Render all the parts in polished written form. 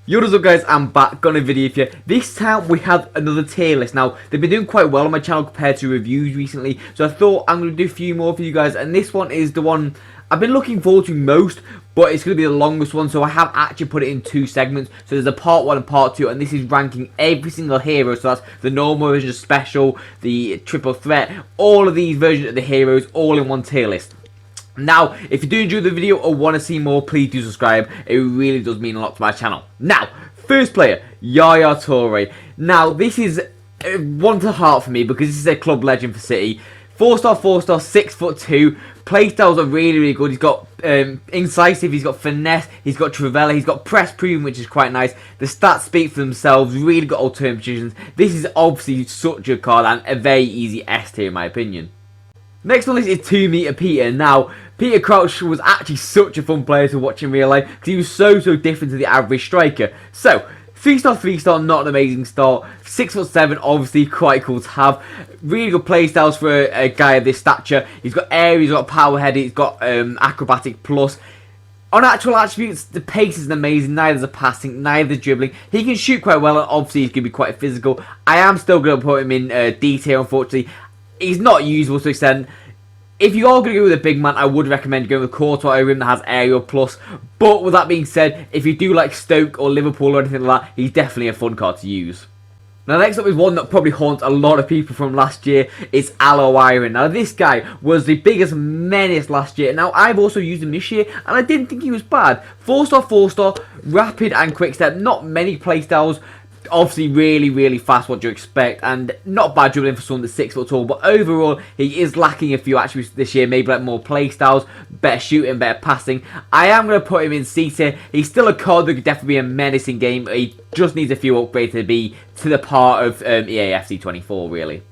Yo, what's up guys, I'm back on a video for you. This time we have another tier list. Now, they've been doing quite well on my channel compared to reviews recently, so I thought I'm going to do a few more for you guys, and this one is the one I've been looking forward to most, but it's going to be the longest one, so I have actually put it in two segments. So there's a part 1 and part 2, and this is ranking every single hero, so that's the normal version, special, the triple threat, all of these versions of the heroes, all in one tier list. Now, if you do enjoy the video or want to see more, please do subscribe. It really does mean a lot to my channel. Now, first player, Yaya Toure. Now, this is one to the heart for me because this is a club legend for City. 4-star, 4-star, 6'2". Playstyles are really, really good. He's got incisive, he's got finesse, he's got Trivella, he's got press proven, which is quite nice. The stats speak for themselves, really got alternate positions. This is obviously such a card and a very easy S tier in my opinion. Next on this is 2 meter Peter. Now, Peter Crouch was actually such a fun player to watch in real life because he was so different to the average striker. So, 3-star, 3-star, not an amazing start. 6'7", obviously quite cool to have. Really good play styles for a guy of this stature. He's got air, he's got power head, he's got acrobatic plus. On actual attributes, the pace isn't amazing, neither the passing, neither the dribbling. He can shoot quite well, and obviously he's going to be quite physical. I am still going to put him in D tier, unfortunately. He's not usable to an extent. If you are going to go with a big man, I would recommend going with Courtois over him that has aerial plus. But with that being said, if you do like Stoke or Liverpool or anything like that, he's definitely a fun card to use. Now next up is one that probably haunts a lot of people from last year. It's Aloe Iron. Now this guy was the biggest menace last year. Now I've also used him this year and I didn't think he was bad. 4-star, 4-star, rapid and quick step. Not many playstyles. Obviously really fast, what do you expect, and not bad dribbling for someone that's 6 foot tall, but overall he is lacking a few attributes this year, maybe like more play styles, better shooting, better passing. I am going to put him in C tier. He's still a card that could definitely be a menacing game. He just needs a few upgrades to be to the part of EA FC24 really.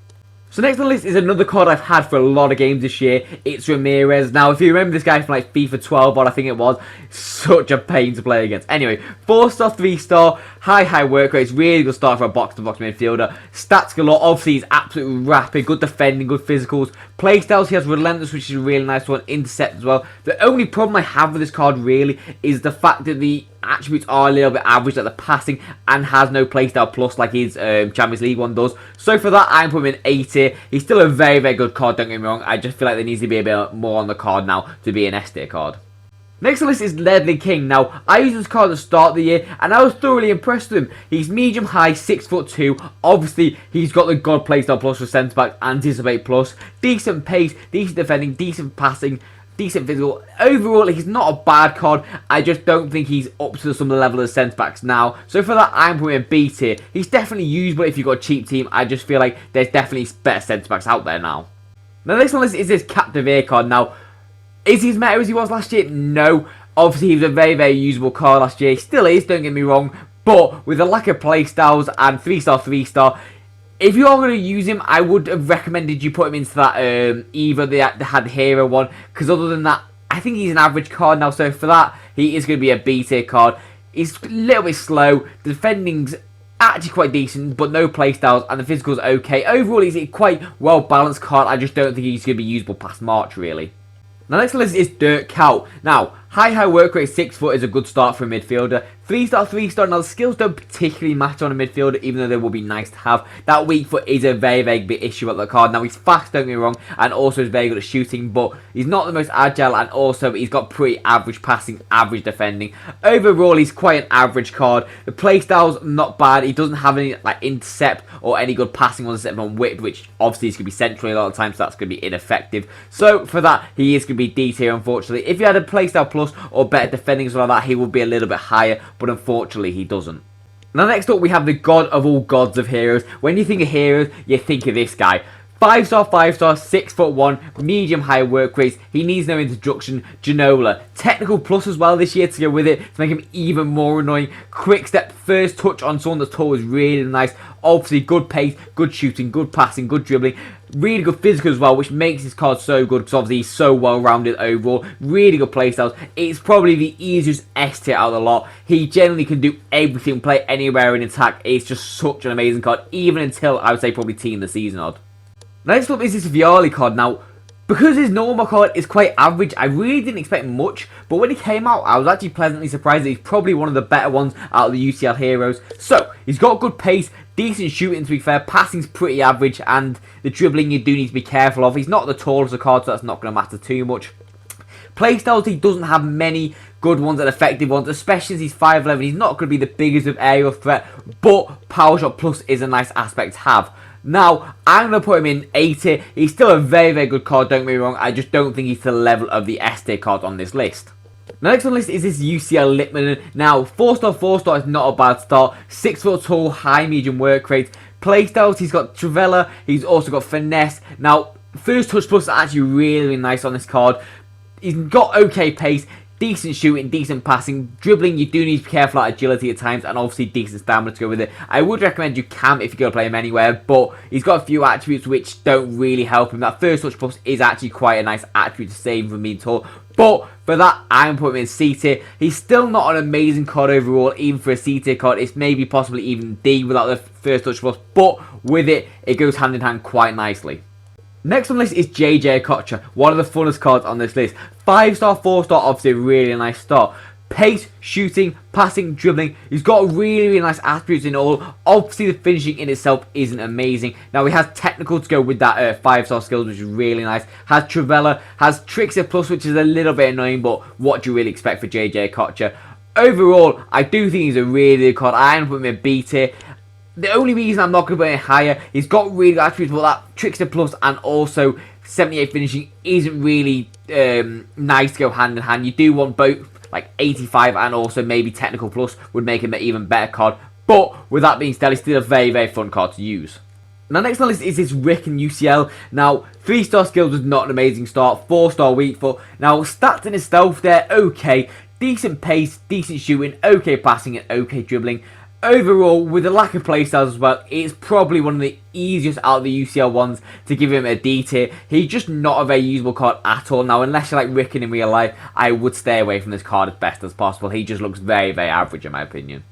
So next on the list is another card I've had for a lot of games this year. It's Ramirez. Now, if you remember this guy from like FIFA 12, or I think it was, such a pain to play against. Anyway, 4-star, 3-star, high work rate. It's really good start for a box-to-box midfielder. Stats galore. Obviously, he's absolutely rapid, good defending, good physicals. Playstyles, he has relentless, which is a really nice one. Intercept as well. The only problem I have with this card really is the fact that the attributes are a little bit average, like the passing, and has no playstyle plus like his Champions League one does. So for that, I'm putting him in A tier. He's still a very good card, don't get me wrong. I just feel like there needs to be a bit more on the card now to be an S tier card. Next on the list is Ledley King. Now, I used this card at the start of the year, and I was thoroughly impressed with him. He's medium high, 6'2". Obviously, he's got the God playstyle plus for centre back, anticipate plus, decent pace, decent defending, decent passing, decent physical. Overall, he's not a bad card. I just don't think he's up to some of the level of centre backs now. So for that, I'm putting him B tier. He's definitely usable if you've got a cheap team. I just feel like there's definitely better centre backs out there now. Now, next on the list is this Captivate card. Now, is he as meta as he was last year? No. Obviously, he was a very usable card last year. He still is, don't get me wrong. But with the lack of playstyles and 3-star, 3-star, if you are going to use him, I would have recommended you put him into that either they had the hero one. Because other than that, I think he's an average card now. So for that, he is going to be a B tier card. He's a little bit slow. The defending's actually quite decent, but no playstyles, and the physical's okay. Overall, he's a quite well balanced card. I just don't think he's going to be usable past March, really. Now, next on the list is Dirk Kuyt. Now, high work rate, 6 foot is a good start for a midfielder. 3-star, 3-star. Now, the skills don't particularly matter on a midfielder, even though they will be nice to have. That weak foot is a very big issue at the card. Now, he's fast, don't get me wrong, and also is very good at shooting, but he's not the most agile, and also he's got pretty average passing, average defending. Overall, he's quite an average card. The playstyle's not bad. He doesn't have any like intercept or any good passing on the set on whip, which obviously is going to be centrally a lot of times, so that's going to be ineffective. So for that, he is going to be D tier, unfortunately. If you had a playstyle plus or better defending as well like that, he would be a little bit higher, but unfortunately he doesn't. Now next up we have the god of all gods of heroes. When you think of heroes, you think of this guy. 5-star, 5-star, 6'1", medium high work rates. He needs no introduction. Ginola. Technical plus as well this year to go with it to make him even more annoying. Quick step, first touch on someone that's tall is really nice. Obviously good pace, good shooting, good passing, good dribbling. Really good physical as well, which makes his card so good because obviously he's so well rounded overall. Really good playstyles. It's probably the easiest S tier out of the lot. He generally can do everything, play anywhere in attack. It's just such an amazing card, even until I would say probably team the season odd. Next up is this Viali card. Now, Because his normal card is quite average, I really didn't expect much, but when he came out, I was actually pleasantly surprised that he's probably one of the better ones out of the UCL heroes. So, he's got good pace, decent shooting to be fair, passing's pretty average, and the dribbling you do need to be careful of. He's not the tallest of cards, so that's not going to matter too much. Playstyles, he doesn't have many good ones and effective ones, especially as he's 5'11". He's not going to be the biggest of aerial threat, but Power Shot Plus is a nice aspect to have. Now, I'm going to put him in A tier. He's still a very, very good card, don't get me wrong. I just don't think he's to the level of the S tier cards on this list. The next on the list is this UCL Lippmann. Now, 4-star is not a bad start. 6 foot tall, high medium work rate. Playstyles, he's got Travella. He's also got Finesse. Now, First Touch Plus is actually really, really nice on this card. He's got okay pace, decent shooting, decent passing. Dribbling, you do need to be careful at agility at times, and obviously decent stamina to go with it. I would recommend you Cam if you're going to play him anywhere, but he's got a few attributes which don't really help him. That First Touch Plus is actually quite a nice attribute to save from being tall, but for that, I'm putting him in C tier. He's still not an amazing card overall, even for a C tier card. It's maybe possibly even D without the First Touch Plus, but with it, it goes hand in hand quite nicely. Next on the list is JSzonda, one of the funnest cards on this list. 5-star, 4-star, obviously a really nice start. Pace, shooting, passing, dribbling. He's got really, really nice attributes in all. Obviously, the finishing in itself isn't amazing. Now, he has technical to go with that 5-star skills, which is really nice. Has Travella, has Trickster Plus, which is a little bit annoying, but what do you really expect for JSzonda? Overall, I do think he's a really good card. I am putting him in B tier. The only reason I'm not going to put it higher, he's got really good attributes, but that Trickster Plus and also 78 finishing isn't really nice to go hand in hand. You do want both, like 85 and also maybe Technical Plus would make him an even better card. But with that being said, it's still a very, very fun card to use. Now, next on the list is this Rick and UCL. Now, 3-star skills was not an amazing start. 4-star weak foot. Now, stats in itself, they're okay. Decent pace, decent shooting, okay passing, and okay dribbling. Overall, with the lack of playstyles as well, it's probably one of the easiest out of the UCL ones to give him a D tier. He's just not a very usable card at all. Now, unless you like Rickon in real life, I would stay away from this card as best as possible. He just looks very, very average in my opinion.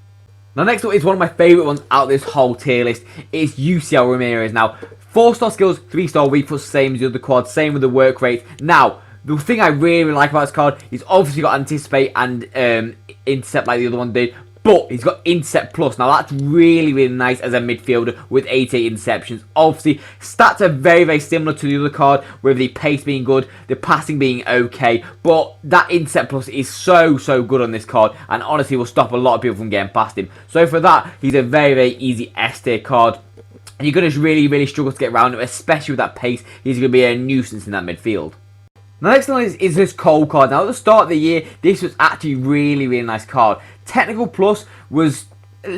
Now, next up is one of my favourite ones out of this whole tier list. It's UCL Ramirez. Now, 4-star skills, 3-star weak foot, same as the other quad, same with the work rate. Now, the thing I really like about this card, he's obviously got Anticipate and Intercept like the other one did. But he's got Intercept Plus. Now, that's really, really nice as a midfielder with 88 interceptions. Obviously, stats are very, very similar to the other card, with the pace being good, the passing being okay. But that Intercept Plus is so, so good on this card, and honestly will stop a lot of people from getting past him. So for that, he's a very, very easy S tier card. And you're going to really, really struggle to get around him, especially with that pace. He's going to be a nuisance in that midfield. The next one is this Cole card. Now, at the start of the year, this was actually really, really nice card. Technical Plus was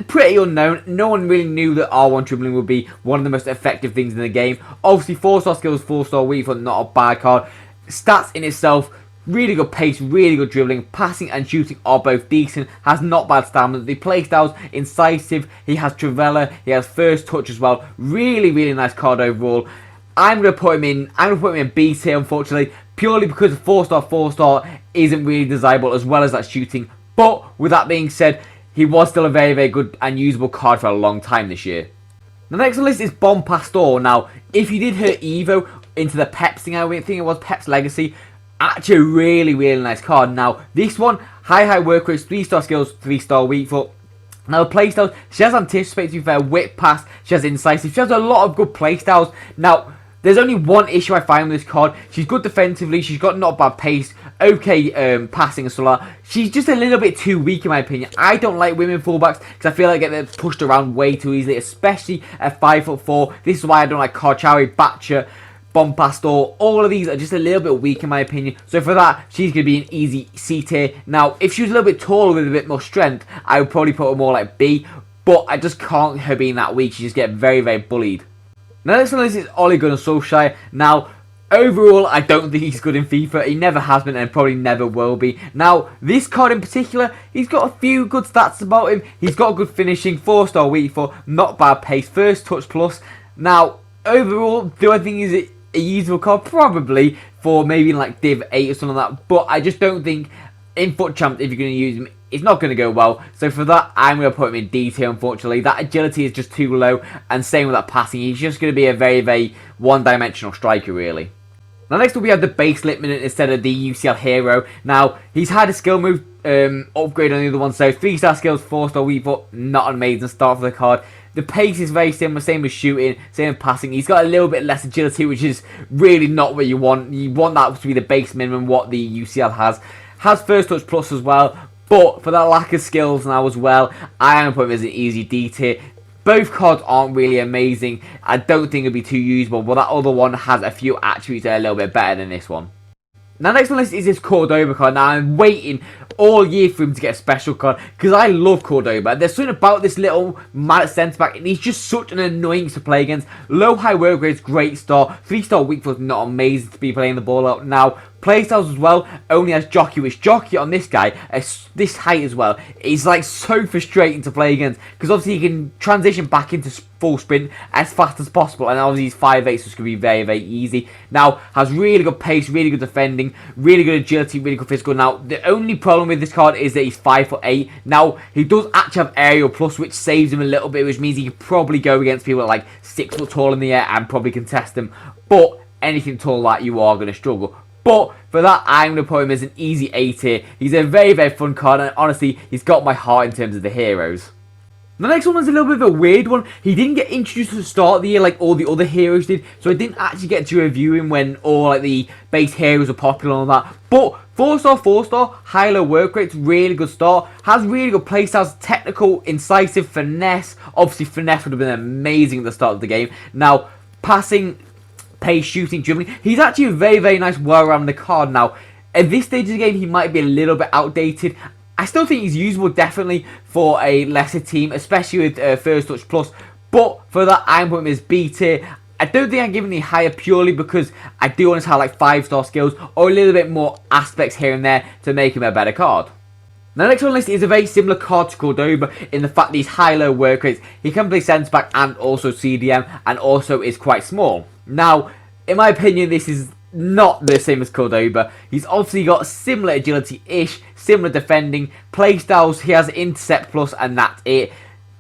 pretty unknown. No one really knew that R1 dribbling would be one of the most effective things in the game. Obviously, 4-star skills, 4-star weak foot, not a bad card. Stats in itself, really good pace, really good dribbling. Passing and shooting are both decent. Has not bad stamina. The playstyle's incisive. He has Travella. He has First Touch as well. Really, really nice card overall. I'm gonna put him in B tier, unfortunately, purely because 4-star isn't really desirable as well as that shooting. But with that being said, he was still a very, very good and usable card for a long time this year. The next on the list is Bon Pastor. Now, if you did her Evo into the Peps thing, I think it was Peps Legacy, actually a really, really nice card. Now, this one, high work rate, 3-star skills, 3-star weak foot. Now, the playstyle, she has Anticipate, to be fair, whip pass, she has Incisive, she has a lot of good playstyles. Now, there's only one issue I find with this card. She's good defensively, she's got not bad pace, okay passing and stuff like that. She's just a little bit too weak in my opinion. I don't like women fullbacks because I feel like they get pushed around way too easily, especially at 5'4". This is why I don't like Karchawi, Batcher, Bon Pastor. All of these are just a little bit weak in my opinion. So for that, she's going to be an easy C tier. Now, if she was a little bit taller with a bit more strength, I would probably put her more like B. But I just can't her being that weak. She just get very, very bullied. Now, next one is Ole Gunnar Solskjaer. Now, overall, I don't think he's good in FIFA. He never has been and probably never will be. Now, this card in particular, he's got a few good stats about him. He's got good finishing, 4-star weak foot, not bad pace, First Touch Plus. Now, overall, do I think he's a usable card? Probably for maybe like Div 8 or something like that. But I just don't think in FUT Champs, if you're going to use him, it's not going to go well. So for that, I'm going to put him in D tier, unfortunately. That agility is just too low. And same with that passing. He's just going to be a very, very one-dimensional striker, really. Now next up we have the base Litman instead of the UCL hero. Now he's had a skill move upgrade on the other one, so 3-star skills, 4-star weak foot, not an amazing start for the card. The pace is very similar, same as shooting, same as passing. He's got a little bit less agility, which is really not what you want. You want that to be the base minimum, what the UCL has. Has first touch plus as well, but for that lack of skills now as well, I am putting him as an easy D tier. Both cards aren't really amazing. I don't think it'll be too usable, but that other one has a few attributes that are a little bit better than this one. Now next on the list is this Cordoba card. Now I'm waiting all year for him to get a special card because I love Cordoba. There's something about this little mad centre back and he's just such an annoying to play against. Low high work rate, great start. 3-star weak foot, not amazing to be playing the ball out. Now playstyles as well, only has jockey, which jockey on this guy, this height as well, is like so frustrating to play against because obviously he can transition back into full sprint as fast as possible, and obviously he's 5'8", so it's going to be very, very easy. Now has really good pace, really good defending, really good agility, really good physical. Now the only problem with this card is that he's 5'8". Now he does actually have aerial plus, which saves him a little bit, which means he can probably go against people like 6 foot tall in the air and probably contest them, but anything tall like you are going to struggle. But for that, I'm going to put him as an easy A tier. He's a very, very fun card, and honestly, he's got my heart in terms of the heroes. The next one was a little bit of a weird one. He didn't get introduced to the start of the year like all the other heroes did, so I didn't actually get to review him when all like the base heroes are popular and all that. But 4-star, 4-star, high low work rate, really good start. Has really good playstyles, technical, incisive, finesse. Obviously, finesse would have been amazing at the start of the game. Now, passing, pace, shooting, dribbling. He's actually a very, very nice well-rounded card. Now, at this stage of the game, he might be a little bit outdated. I still think he's usable, definitely, for a lesser team, especially with First Touch Plus. But for that, I'm putting him as B tier. I don't think I'm giving the higher purely because I do want to have like 5-star skills or a little bit more aspects here and there to make him a better card. Now, next on the list is a very similar card to Cordoba in the fact that he's high-low work rates. He can play centre back and also CDM, and also is quite small. Now, in my opinion, this is not the same as Cordoba. He's obviously got similar agility-ish, similar defending, playstyles. He has intercept plus, and that's it.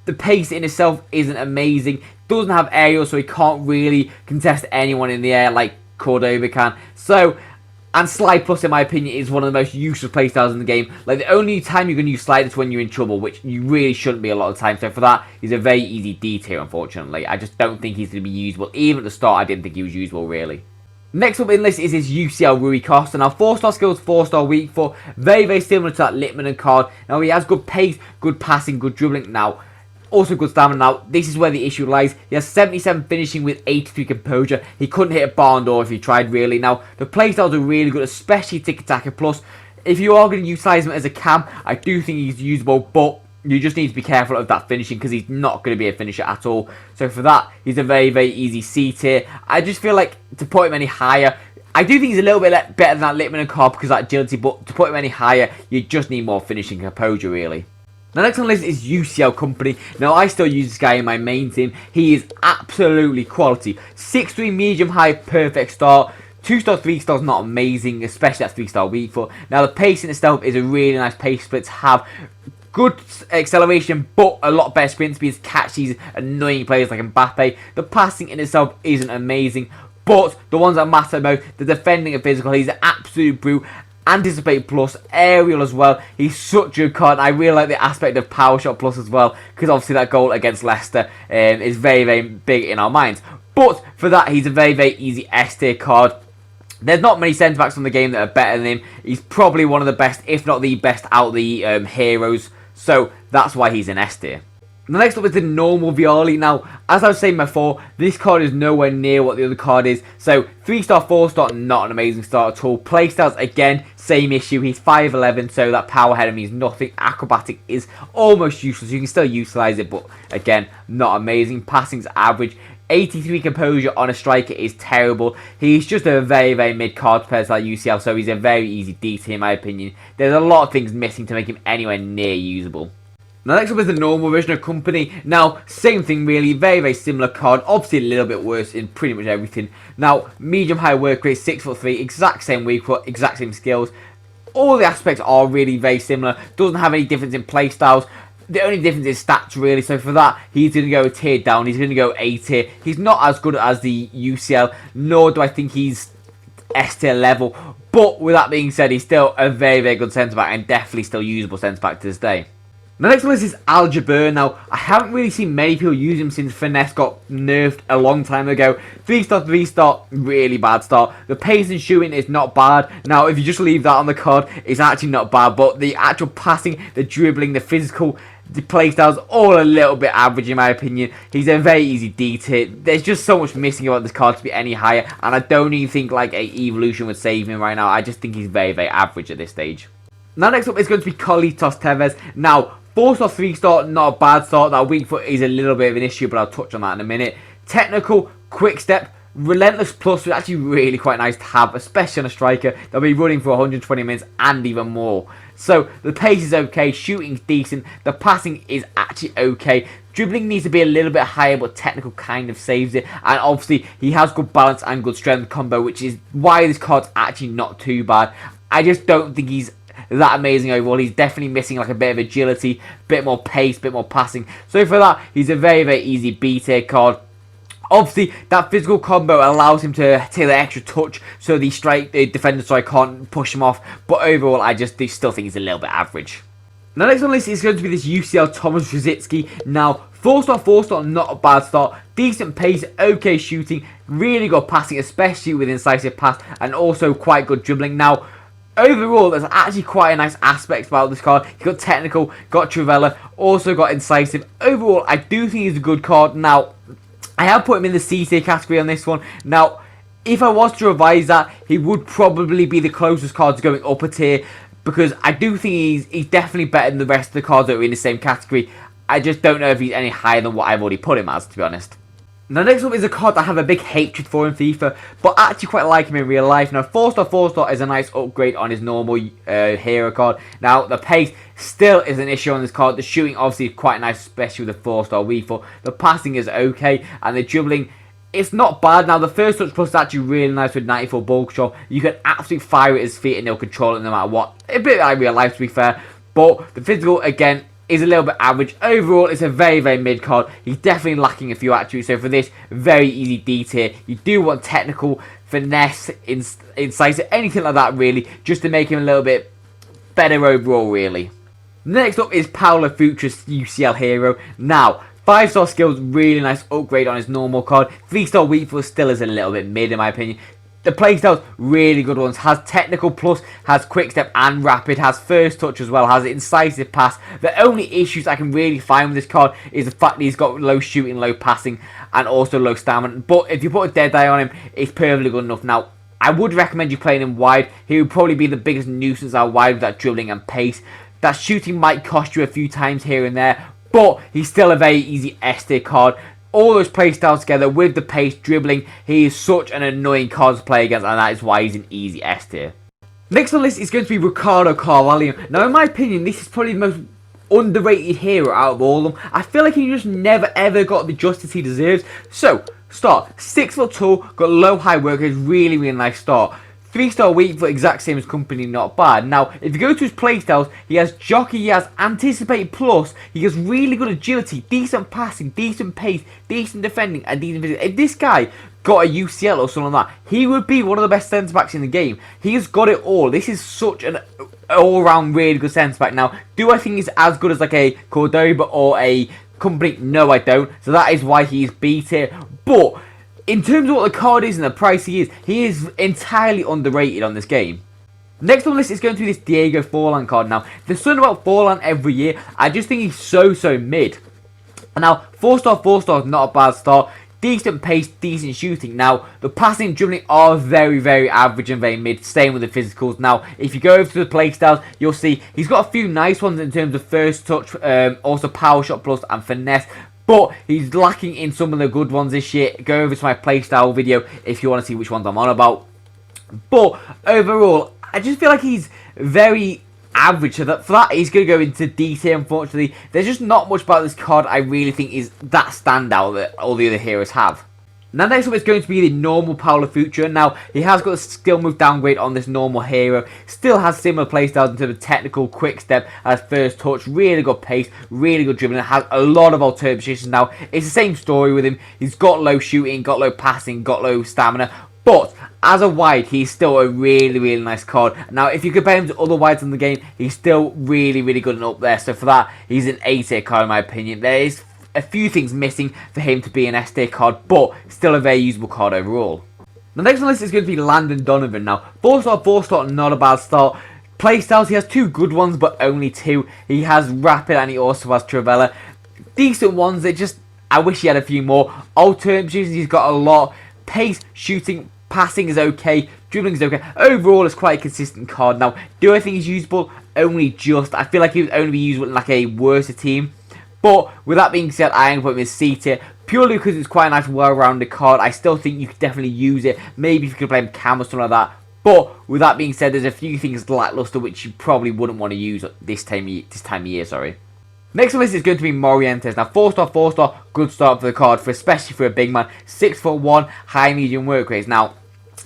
The pace in itself isn't amazing. Doesn't have aerial, so he can't really contest anyone in the air like Cordoba can. So, and slide plus, in my opinion, is one of the most useless playstyles in the game. Like, the only time you're going to use slide is when you're in trouble, which you really shouldn't be a lot of time. So for that, he's a very easy D tier, unfortunately. I just don't think he's going to be usable. Even at the start, I didn't think he was usable, really. Next up in the list is his UCL Rui Costa. Now, 4-star skills, 4-star weak foot. Very, very similar to that Litman card. Now, he has good pace, good passing, good dribbling. Now, also good stamina. Now, this is where the issue lies. He has 77 finishing with 83 composure. He couldn't hit a barn door if he tried, really. Now, the playstyles are really good, especially Tiki-Taka Plus. If you are going to utilise him as a cam, I do think he's usable, but you just need to be careful of that finishing because he's not going to be a finisher at all. So for that, he's a very, very easy C tier. I just feel like to put him any higher, I do think he's a little bit better than that Litman card because of that agility, but to put him any higher, you just need more finishing composure, really. Now, next on the list is UCL Company. Now, I still use this guy in my main team. He is absolutely quality. 6'3", medium high, perfect start. 2-star, 3-star is not amazing, especially that 3-star weak foot. Now, the pace in itself is a really nice pace split to have. Good acceleration, but a lot better sprint speeds, catch these annoying players like Mbappe. The passing in itself isn't amazing, but the ones that matter most, the defending and physical, he's an absolute brute. Anticipate plus, aerial as well. He's such a good card. I really like the aspect of power shot plus as well, because obviously that goal against Leicester is very, very big in our minds. But for that, he's a very, very easy S tier card. There's not many centre-backs on the game that are better than him. He's probably one of the best, if not the best, out of the heroes. So that's why he's an S tier. The next up is the normal Violi. Now, as I was saying before, this card is nowhere near what the other card is. So, 3-star, 4-star, not an amazing start at all. Playstyles, again, same issue. He's 5'11", so that power header means nothing. Acrobatic is almost useless. You can still utilise it, but again, not amazing. Passing's average. 83 composure on a striker is terrible. He's just a very, very mid card compared to that UCL, so he's a very easy D tier in my opinion. There's a lot of things missing to make him anywhere near usable. Now, next up is the normal version of Company. Now, same thing really, very, very similar card. Obviously, a little bit worse in pretty much everything. Now, medium high work rate, 6'3", exact same weak foot, exact same skills. All the aspects are really very similar. Doesn't have any difference in play styles. The only difference is stats, really. So for that, he's going to go a tier down. He's going to go A tier. He's not as good as the UCL, nor do I think he's S tier level. But with that being said, he's still a very, very good centre-back and definitely still usable centre-back to this day. The next one is Al Jabeur. Now, I haven't really seen many people use him since finesse got nerfed a long time ago. 3-star, 3-star, really bad start. The pace and shooting is not bad. Now, if you just leave that on the card, it's actually not bad. But the actual passing, the dribbling, the physical, the playstyles, all a little bit average in my opinion. He's a very easy D tier. There's just so much missing about this card to be any higher. And I don't even think like a evolution would save him right now. I just think he's very, very average at this stage. Now, next up is going to be Carlitos Tevez. Now, 4-star, 3-star, not a bad start. That weak foot is a little bit of an issue, but I'll touch on that in a minute. Technical, quick step, relentless plus is actually really quite nice to have, especially on a striker. They'll be running for 120 minutes and even more. So the pace is okay, shooting's decent, the passing is actually okay. Dribbling needs to be a little bit higher, but technical kind of saves it. And obviously, he has good balance and good strength combo, which is why this card's actually not too bad. I just don't think he's that amazing overall. He's definitely missing like a bit of agility, bit more pace, bit more passing. So for that, he's a very, very easy B tier card. Obviously, that physical combo allows him to take the extra touch, so the defender can't push him off. But overall, I still think he's a little bit average. Now, next on the list is going to be this UCL Thomas Rositzky. Now, 4-star, 4-star, not a bad start. Decent pace, okay shooting, really good passing, especially with incisive pass, and also quite good dribbling. Now, overall, there's actually quite a nice aspect about this card. He's got technical, got Trivella, also got incisive. Overall, I do think he's a good card. Now, I have put him in the C tier category on this one. Now, if I was to revise that, he would probably be the closest card to going up a tier, because I do think he's definitely better than the rest of the cards that are in the same category. I just don't know if he's any higher than what I've already put him as, to be honest. Now, next up is a card that I have a big hatred for in FIFA, but I actually quite like him in real life. Now, 4-star, 4-star is a nice upgrade on his normal hero card. Now, the pace still is an issue on this card. The shooting obviously is quite nice, especially with the 4-star weak foot. The passing is okay, and the dribbling, it's not bad. Now, the first touch plus is actually really nice with 94 ball control. You can absolutely fire at his feet and he'll control it no matter what. A bit like real life, to be fair. But the physical, again, is a little bit average. Overall, it's a very, very mid card. He's definitely lacking a few attributes. So for this, very easy D tier. You do want technical, finesse, incisive, anything like that really, just to make him a little bit better overall really. Next up is Paulo Futres, UCL hero. Now, 5-star skills, really nice upgrade on his normal card. 3-star weak foot still is a little bit mid in my opinion. The playstyles, really good ones. Has technical plus, has quick step and rapid, has first touch as well, has incisive pass. The only issues I can really find with this card is the fact that he's got low shooting, low passing, and also low stamina. But if you put a dead eye on him, it's perfectly good enough. Now, I would recommend you playing him wide. He would probably be the biggest nuisance out wide with that dribbling and pace. That shooting might cost you a few times here and there, but he's still a very easy S tier card. All those playstyles together with the pace, dribbling, he is such an annoying card to play against, and that is why he's an easy S tier. Next on the list is going to be Ricardo Carvalho. Now, in my opinion, this is probably the most underrated hero out of all of them. I feel like he just never ever got the justice he deserves. So, start. 6 foot tall, got low high work, is really, really nice start. 3-star weak foot, exact same as company, not bad. Now, if you go to his playstyles, he has jockey, he has anticipate plus, he has really good agility, decent passing, decent pace, decent defending, and decent physics. If this guy got a UCL or something like that, he would be one of the best centre backs in the game. He has got it all. This is such an all-round really good centre back. Now, do I think he's as good as like a Cordoba or a company? No, I don't. So that is why he's B tier. But in terms of what the card is and the price he is entirely underrated on this game. Next on the list is going to be this Diego Forlan card. Now, there's something about Forlan every year. I just think he's so mid. Now, 4-star, 4-star is not a bad start. Decent pace, decent shooting. Now, the passing and dribbling are very, very average and very mid. Same with the physicals. Now, if you go over to the playstyles, you'll see he's got a few nice ones in terms of first touch, also power shot plus and finesse. But he's lacking in some of the good ones this year. Go over to my playstyle video if you want to see which ones I'm on about. But overall, I just feel like he's very average. So for that, he's going to go into D tier, unfortunately. There's just not much about this card I really think is that standout that all the other heroes have. Now, next up is going to be the normal Paulo Futre. Now, he has got a skill move downgrade on this normal hero. Still has similar playstyles in terms of technical, quick step, has first touch, really good pace, really good dribbling. Has a lot of alternate positions now. It's the same story with him. He's got low shooting, got low passing, got low stamina. But as a wide, he's still a really, really nice card. Now, if you compare him to other wides in the game, he's still really, really good and up there. So for that, he's an A tier card in my opinion. There is a few things missing for him to be an S tier card, but still a very usable card overall. The next on the list is going to be Landon Donovan. Now, 4-star, not a bad start. Playstyles, he has 2 good ones, but only 2. He has Rapid and he also has Travella. Decent ones, I wish he had a few more. Alternate positions, he's got a lot. Pace, shooting, passing is okay. Dribbling is okay. Overall, it's quite a consistent card. Now, do I think he's usable? Only just. I feel like he would only be usable in like a worse team. But with that being said, I am putting him in C tier. Purely because it's quite a nice, well-rounded card. I still think you could definitely use it. Maybe if you could play him cam or something like that. But with that being said, there's a few things lackluster which you probably wouldn't want to use at this time of year. Sorry. Next on this is going to be Morientes. Now, 4-star, good start for the card, especially for a big man. 6'1", high medium work rates. Now,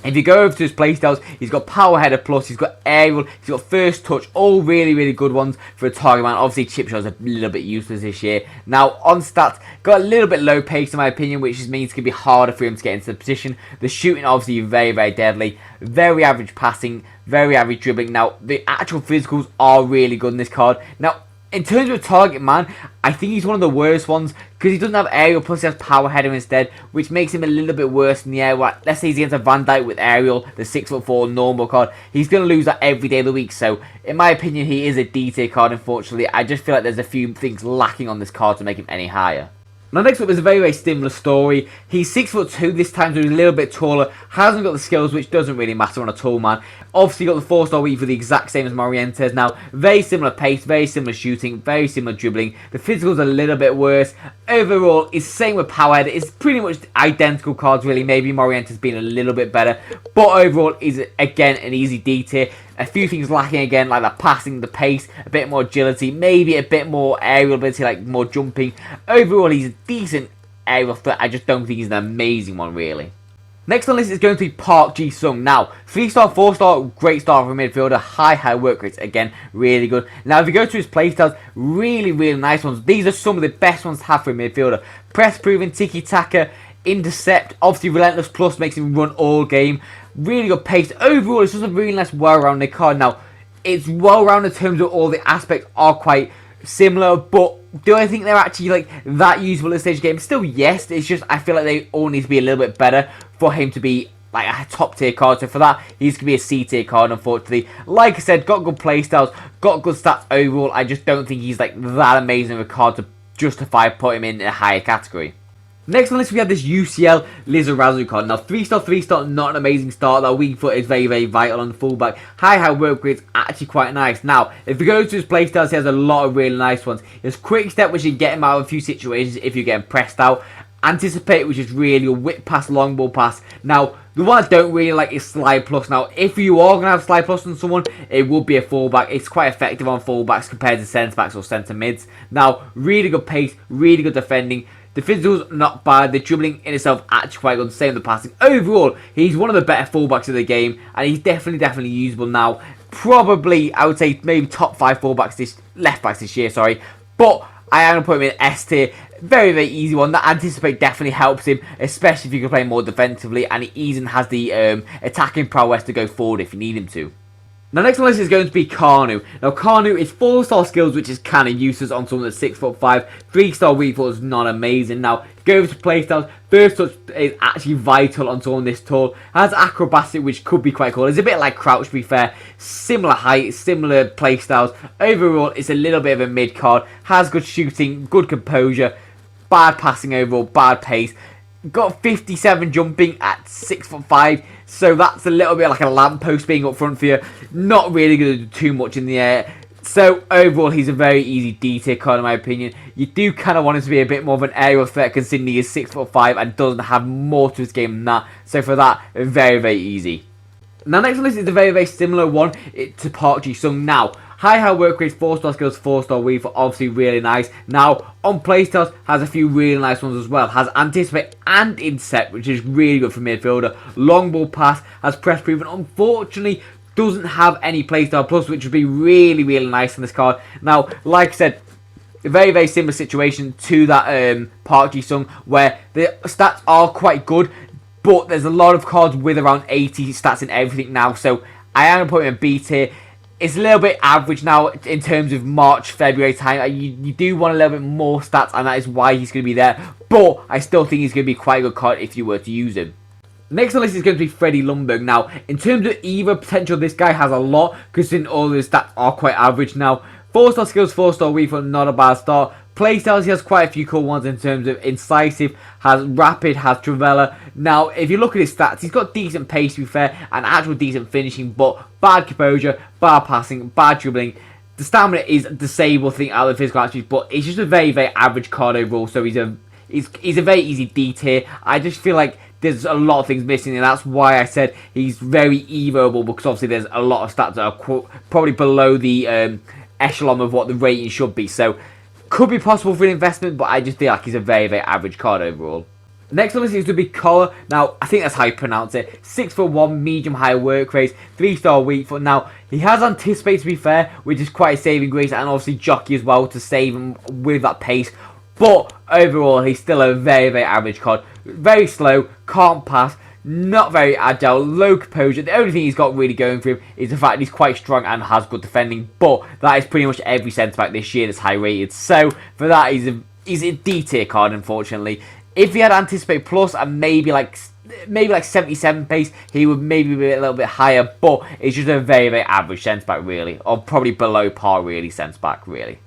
if you go over to his playstyles, he's got power header plus, he's got aerial, he's got first touch, all really, really good ones for a target man. Obviously, chip shot's a little bit useless this year. Now, on stats, got a little bit low pace in my opinion, which means it can be harder for him to get into the position. The shooting, obviously, very, very deadly. Very average passing, very average dribbling. Now, the actual physicals are really good in this card. Now, in terms of a target man, I think he's one of the worst ones because he doesn't have aerial, plus he has power header instead, which makes him a little bit worse in the air. Let's say he's against a Van Dijk with aerial, the 6'4" normal card. He's going to lose that every day of the week. So, in my opinion, he is a D tier card, unfortunately. I just feel like there's a few things lacking on this card to make him any higher. Now next up is a very, very similar story. He's 6'2", this time, so he's a little bit taller. Hasn't got the skills, which doesn't really matter on a tall man. Obviously got the 4-star week for the exact same as Morientes. Now, very similar pace, very similar shooting, very similar dribbling. The physical's a little bit worse. Overall, it's same with power header. It's pretty much identical cards, really. Maybe Morientes being a little bit better. But overall, is again an easy D tier. A few things lacking again, like the passing, the pace, a bit more agility, maybe a bit more aerial ability, like more jumping. Overall, he's a decent aerial threat. I just don't think he's an amazing one, really. Next on the list is going to be Park Ji-sung. Now, 3-star, 4-star, great start for a midfielder. High work rates. Again, really good. Now, if you go to his playstyles, really, really nice ones. These are some of the best ones to have for a midfielder. Press proven, tiki-taka, intercept. Obviously, relentless plus makes him run all game. Really good pace. Overall, it's just a really nice, well-rounded card. Now, it's well-rounded in terms of all the aspects are quite similar, but do I think they're actually like that useful at this stage of the game? Still, yes. It's just I feel like they all need to be a little bit better for him to be like a top tier card. So for that, he's going to be a C tier card, unfortunately. Like I said, got good playstyles, got good stats overall. I just don't think he's like that amazing of a card to justify putting him in a higher category. Next on the list, we have this UCL Lizarazu card. Now, 3-star, not an amazing start. That weak foot is very, very vital on the fullback. High work rate's actually quite nice. Now, if we go to his playstyles, he has a lot of really nice ones. There's quick step, which can get him out of a few situations if you're getting pressed out. Anticipate, which is really a whip pass, long ball pass. Now, the one I don't really like is slide plus. Now, if you are going to have slide plus on someone, it would be a fullback. It's quite effective on fullbacks compared to centre backs or centre mids. Now, really good pace, really good defending. The physical's not bad. The dribbling in itself actually quite good. Same with the passing. Overall, he's one of the better fullbacks of the game, and he's definitely usable now. Probably, I would say maybe top 5 left backs this year. Sorry, but I am going to put him in S tier. Very, very easy one. That anticipate definitely helps him, especially if you can play more defensively, and he even has the attacking prowess to go forward if you need him to. Now, next on the list is going to be Kanu. Now, Kanu is 4-star skills, which is kind of useless on someone that's 6'5". 3-star weak foot is not amazing. Now, go over to playstyles. First touch is actually vital on someone this tall. Has acrobatic, which could be quite cool. It's a bit like Crouch, to be fair. Similar height, similar playstyles. Overall, it's a little bit of a mid card. Has good shooting, good composure. Bad passing overall, bad pace. Got 57 jumping at 6'5", so that's a little bit like a lamppost being up front for you. Not really going to do too much in the air. So overall, he's a very easy D tier card in my opinion. You do kind of want him to be a bit more of an aerial threat, considering he is 6'5" and doesn't have more to his game than that. So for that, very, very easy. Now, next on this is a very, very similar one to Park Ji-sung. Now, high work rate, 4-star skills, 4-star weave, obviously really nice. Now, on playstyles, has a few really nice ones as well. Has anticipate and intercept, which is really good for midfielder. Long ball pass, has press proven. Unfortunately, doesn't have any playstyle plus, which would be really, really nice in this card. Now, like I said, a very, very similar situation to that Park Ji-sung, where the stats are quite good. but there's a lot of cards with around 80 stats and everything now, so I am going to put him in B tier. It's a little bit average now in terms of March, February time. You do want a little bit more stats, and that is why he's going to be there. But I still think he's going to be quite a good card if you were to use him. Next on the list is going to be Freddie Lundberg. Now, in terms of Evo potential, this guy has a lot, considering all of his stats are quite average now. 4-star skills, 4-star weak, not a bad start. Playstyles, he has quite a few cool ones in terms of Incisive, has Rapid, has Travella. Now, if you look at his stats, he's got decent pace, to be fair, and actual decent finishing, but bad composure, bad passing, bad dribbling. The stamina is disabled thing out of the physical attributes, but it's just a very, very average card overall, so he's a very easy D tier. I just feel like there's a lot of things missing, and that's why I said he's very evoable, because obviously there's a lot of stats that are probably below the echelon of what the rating should be, so could be possible for an investment, but I just feel like he's a very, very average card overall. Next on this is to be Collar. Now, I think that's how you pronounce it. 6'1", medium high work rate, 3-star weak foot. Now, he has Anticipate, to be fair, which is quite a saving grace, and obviously Jockey as well to save him with that pace. But overall, he's still a very, very average card. Very slow, can't pass, not very agile, low composure. The only thing he's got really going for him is the fact he's quite strong and has good defending. But that is pretty much every centre back this year that's high rated. So for that, he's a D tier card, unfortunately. If he had Anticipate Plus and maybe like 77 pace, he would maybe be a little bit higher. But it's just a very, very average centre back, really, or probably below par, really, centre back, really.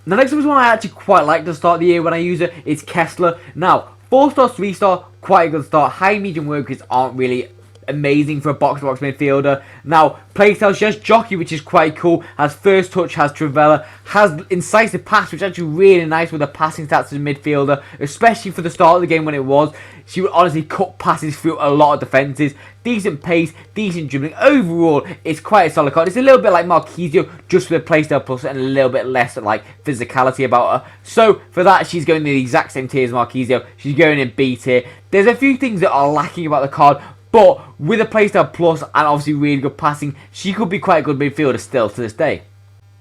The next one is one I actually quite like to start the year when I use it. It's Kessler. Now, 4-star, 3-star, quite a good start. High medium workers aren't really amazing for a box-to-box midfielder. Now, playstyle, she has Jockey, which is quite cool. Has First Touch, has Travella, has Incisive Pass, which is actually really nice with the passing stats as a midfielder, especially for the start of the game when it was. She would honestly cut passes through a lot of defences. Decent pace, decent dribbling. Overall, it's quite a solid card. It's a little bit like Marquisio, just with a playstyle plus and a little bit less like physicality about her. So, for that, she's going in the exact same tier as Marquisio. She's going in B tier. There's a few things that are lacking about the card, but with a playstyle plus and obviously really good passing, she could be quite a good midfielder still to this day.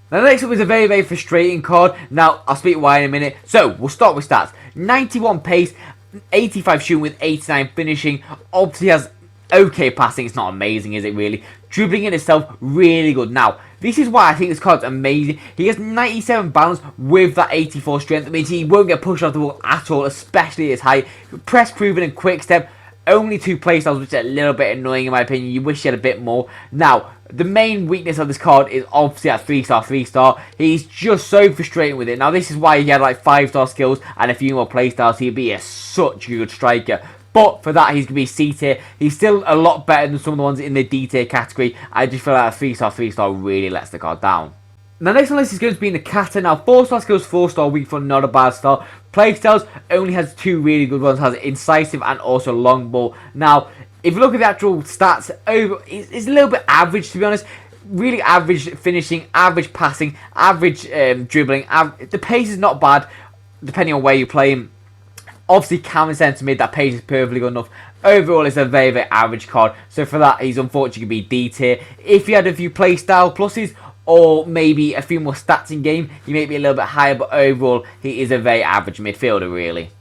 Now, the next up is a very, very frustrating card. Now, I'll speak why in a minute. So, we'll start with stats. 91 pace, 85 shooting with 89 finishing. Obviously has okay passing. It's not amazing, is it really? Dribbling in itself, really good. Now, this is why I think this card's amazing. He has 97 balance with that 84 strength. That means he won't get pushed off the ball at all, especially at his height. Press proven and quick step. Only 2 playstyles, which is a little bit annoying in my opinion. You wish you had a bit more. Now, the main weakness of this card is obviously that 3-star, 3-star. He's just so frustrating with it. Now, this is why he had like 5-star skills and a few more playstyles. He'd be such a good striker. But for that, he's going to be C tier. He's still a lot better than some of the ones in the D tier category. I just feel like a 3-star, 3-star really lets the card down. Now, next on the list is going to be Nakata. Now, 4-star skills, 4-star weak foot, not a bad start. Playstyles only has 2 really good ones, has Incisive and also Long Ball. Now, if you look at the actual stats, it's a little bit average, to be honest. Really average finishing, average passing, average dribbling. The pace is not bad, depending on where you play him. Obviously, counter centre mid, that pace is perfectly good enough. Overall, it's a very, very average card. So for that, he's unfortunately going to be D tier. If you had a few playstyle pluses, or maybe a few more stats in game, he may be a little bit higher, but overall, he is a very average midfielder, really.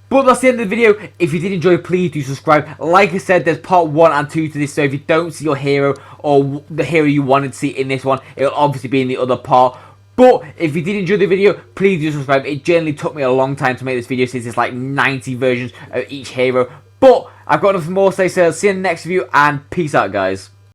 But that's the end of the video. If you did enjoy, please do subscribe. Like I said, there's part 1 and 2 to this, so if you don't see your hero, or the hero you wanted to see in this one, it'll obviously be in the other part. But if you did enjoy the video, please do subscribe. It generally took me a long time to make this video, since it's like 90 versions of each hero. But I've got nothing more to say, so see you in the next video, and peace out, guys.